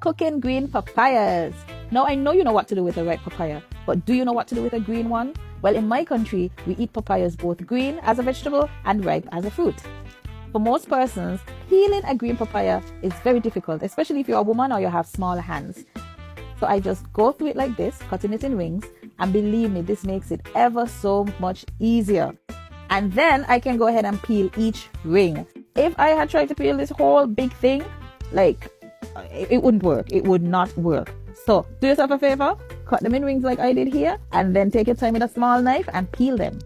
cooking green papayas. Now, I know you know what to do with a red papaya, but do you know what to do with a green one? Well, in my country, we eat papayas both green as a vegetable and ripe as a fruit. For most persons, peeling a green papaya is very difficult, especially if you're a woman or you have small hands. So I just go through it like this, cutting it in rings, and believe me, this makes it ever so much easier. And then I can go ahead and peel each ring. If I had tried to peel this whole big thing, it wouldn't work. It would not work. So do yourself a favor, cut them in rings like I did here, and then take your time with a small knife and peel them.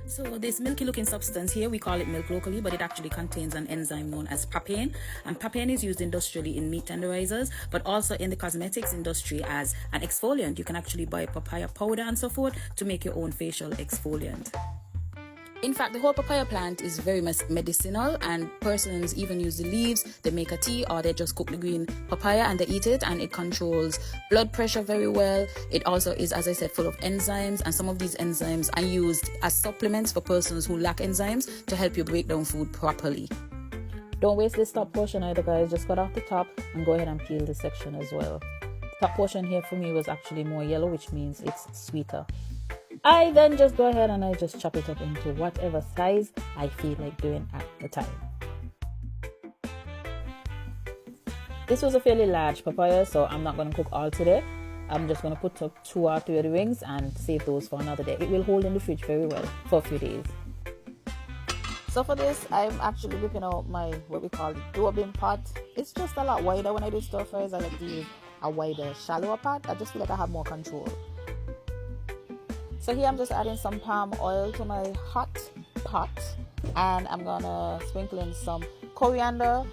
So this milky looking substance here, we call it milk locally, but it actually contains an enzyme known as papain. And papain is used industrially in meat tenderizers, but also in the cosmetics industry as an exfoliant. You can actually buy papaya powder and so forth to make your own facial exfoliant. In fact, the whole papaya plant is very medicinal, and persons even use the leaves. They make a tea, or they just cook the green papaya and they eat it, and it controls blood pressure very well. It also is, as I said, full of enzymes, and some of these enzymes are used as supplements for persons who lack enzymes to help you break down food properly. Don't waste this top portion either, guys. Just cut off the top and go ahead and peel this section as well. The top portion here for me was actually more yellow, which means it's sweeter. I then just go ahead and I just chop it up into whatever size I feel like doing at the time. This was a fairly large papaya, so I'm not going to cook all today. I'm just going to put up 2 or 3 of the rings and save those for another day. It will hold in the fridge very well for a few days. So for this, I'm actually whipping out my, what we call, dubbing pot. It's just a lot wider. When I do stir fries, I like to use a wider, shallower pot. I just feel like I have more control. So here I'm just adding some palm oil to my hot pot, and I'm gonna sprinkle in some coriander.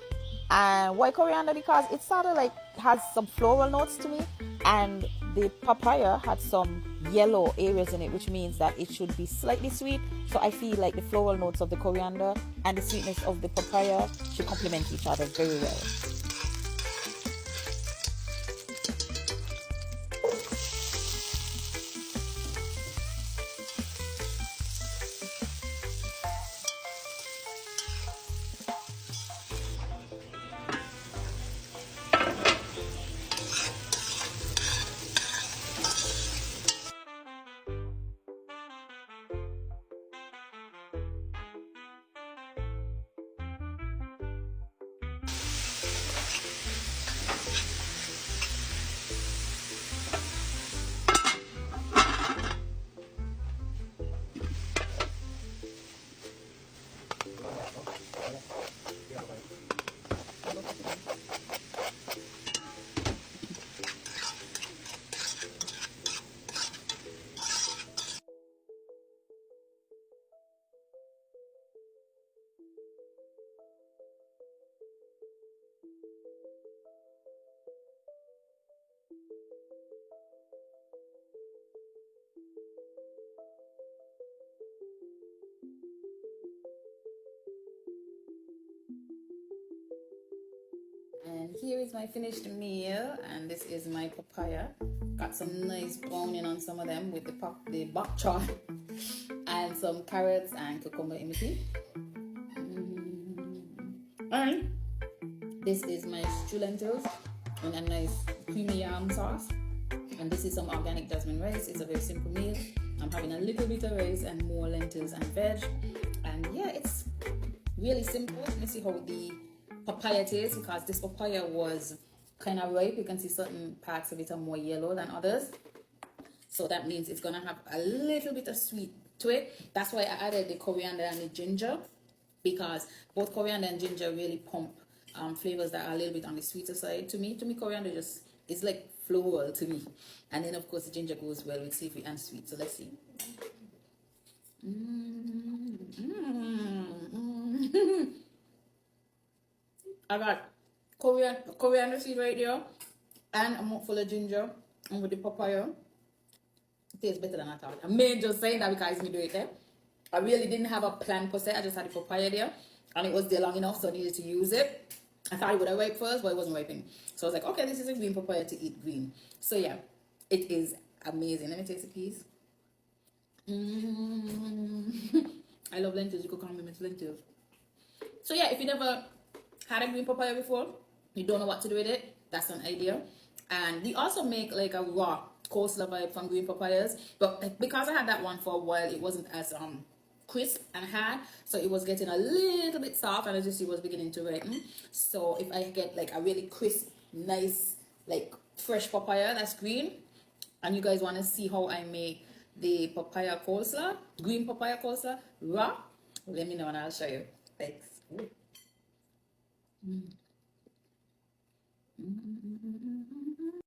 And why coriander? Because it sort of like has some floral notes to me, and the papaya had some yellow areas in it, which means that it should be slightly sweet. So I feel like the floral notes of the coriander and the sweetness of the papaya should complement each other very well. And here is my finished meal, and this is my papaya. Got some nice browning on some of them with the bok choy and some carrots and cucumber in between. And this is my stew lentils and a nice creamy yam sauce. And this is some organic jasmine rice. It's a very simple meal. I'm having a little bit of rice and more lentils and veg. And yeah, it's really simple. Let me see how the papaya tastes, because this papaya was kind of ripe. You can see certain parts of it are more yellow than others. So that means it's going to have a little bit of sweet to it. That's why I added the coriander and the ginger, because both coriander and ginger really pump flavors that are a little bit on the sweeter side to me. To me, coriander just is like floral to me. And then, of course, the ginger goes well with savory and sweet. So let's see. I got coriander seed right there, and a mouthful of ginger, and with the papaya, it tastes better than I thought. I may just say that because me do it there. I really didn't have a plan per se. I just had the papaya there, and it was there long enough, so I needed to use it. I thought it would have ripe first, but it wasn't ripening. So I was like, okay, this is a green papaya to eat green. So yeah, it is amazing. Let me taste a piece. I love lentils. You could call them lentils. So yeah, if you never had a green papaya before, you don't know what to do with it, that's an idea. And we also make like a raw coleslaw vibe from green papayas, but like, because I had that one for a while, it wasn't as crisp and hard, so it was getting a little bit soft, and as you see, it was beginning to ripen. So if I get like a really crisp, nice, like fresh papaya that's green, and you guys want to see how I make the papaya coleslaw, green papaya coleslaw raw, let me know and I'll show you. Thanks.